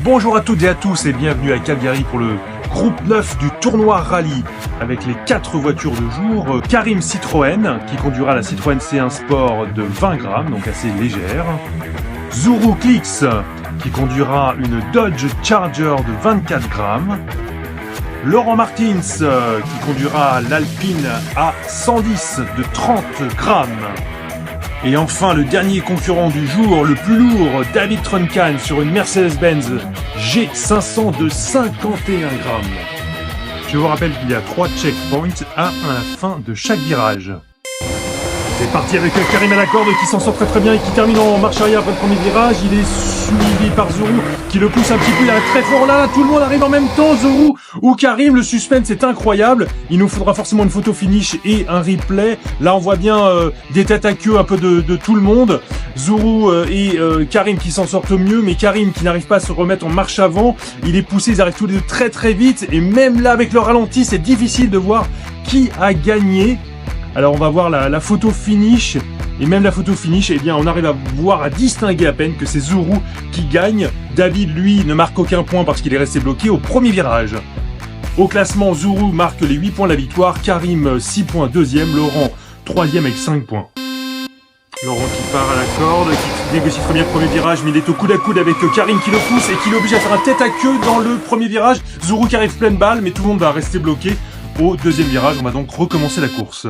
Bonjour à toutes et à tous et bienvenue à Calgary pour le groupe 9 du tournoi rallye avec les 4 voitures de jour. Karim Citroën qui conduira la Citroën C1 Sport de 20 grammes, donc assez légère. Zuru Clicks qui conduira une Dodge Charger de 24 grammes. Laurent Martins qui conduira l'Alpine A110 de 30 grammes. Et enfin, le dernier concurrent du jour, le plus lourd, David Truncan sur une Mercedes-Benz G500 de 51 grammes. Je vous rappelle qu'il y a 3 checkpoints à la fin de chaque virage. C'est parti avec Karim à la corde qui s'en sort très bien et qui termine en marche arrière après le premier virage. Il est suivi par Zuru qui le pousse un petit peu, il arrive très fort là, tout le monde arrive en même temps, Zuru ou Karim, le suspense est incroyable. Il nous faudra forcément une photo finish et un replay. Là on voit bien des têtes à queue un peu de tout le monde. Zuru et Karim qui s'en sortent mieux, mais Karim qui n'arrive pas à se remettre en marche avant. Il est poussé, ils arrivent tous les deux très vite et même là avec le ralenti c'est difficile de voir qui a gagné. Alors on va voir la photo finish, et même la photo finish, eh bien on arrive à distinguer à peine que c'est Zuru qui gagne. David, lui, ne marque aucun point parce qu'il est resté bloqué au premier virage. Au classement, Zuru marque les 8 points de la victoire, Karim 6 points deuxième, Laurent 3e avec 5 points. Laurent qui part à la corde, qui négocie très bien le premier virage, mais il est au coude à coude avec Karim qui le pousse et qui l'oblige à faire un tête à queue dans le premier virage. Zuru qui arrive pleine balle, mais tout le monde va rester bloqué au deuxième virage. On va donc recommencer la course.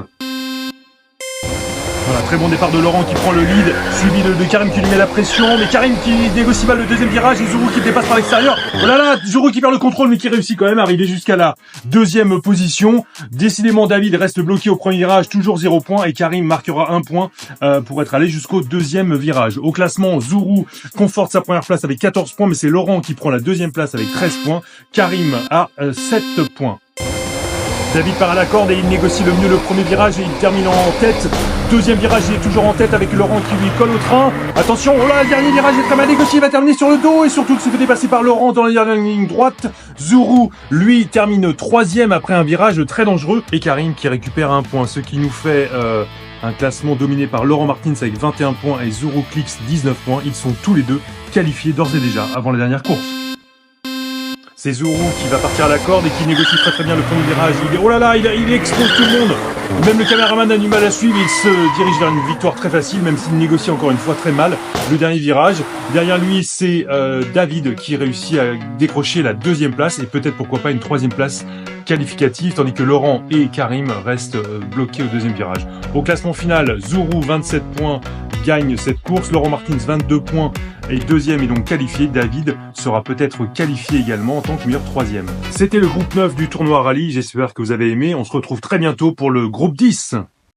Voilà, très bon départ de Laurent qui prend le lead, suivi de Karim qui lui met la pression, mais Karim qui négocie mal le deuxième virage et Zuru qui le dépasse par l'extérieur. Oh là là, Zuru qui perd le contrôle mais qui réussit quand même à arriver jusqu'à la deuxième position. Décidément, David reste bloqué au premier virage, toujours 0 points, et Karim marquera 1 point pour être allé jusqu'au deuxième virage. Au classement, Zuru conforte sa première place avec 14 points, mais c'est Laurent qui prend la deuxième place avec 13 points. Karim a 7 points. David part à la corde et il négocie le mieux le premier virage et il termine en tête. Deuxième virage, il est toujours en tête avec Laurent qui lui colle au train. Attention, oh là, le dernier virage est très mal négocié, il va terminer sur le dos et surtout il se fait dépasser par Laurent dans la dernière ligne droite. Zuru, lui, termine 3e après un virage très dangereux et Karim qui récupère 1 point, ce qui nous fait un classement dominé par Laurent Martins avec 21 points et Zuru Clicks 19 points. Ils sont tous les deux qualifiés d'ores et déjà avant la dernière course. C'est Zuru qui va partir à la corde et qui négocie très bien le premier virage. Oh là là, il expose tout le monde. Même le caméraman a du mal à suivre. Il se dirige vers une victoire très facile, même s'il négocie encore une fois très mal le dernier virage. Derrière lui, c'est David qui réussit à décrocher la deuxième place et peut-être pourquoi pas une troisième place qualificative, tandis que Laurent et Karim restent bloqués au deuxième virage. Au classement final, Zuru 27 points gagne cette course. Laurent Martins 22 points et deuxième est donc qualifié. David sera peut-être qualifié également en tant que meilleur troisième. C'était le groupe 9 du tournoi rallye. J'espère que vous avez aimé. On se retrouve très bientôt pour le groupe 10.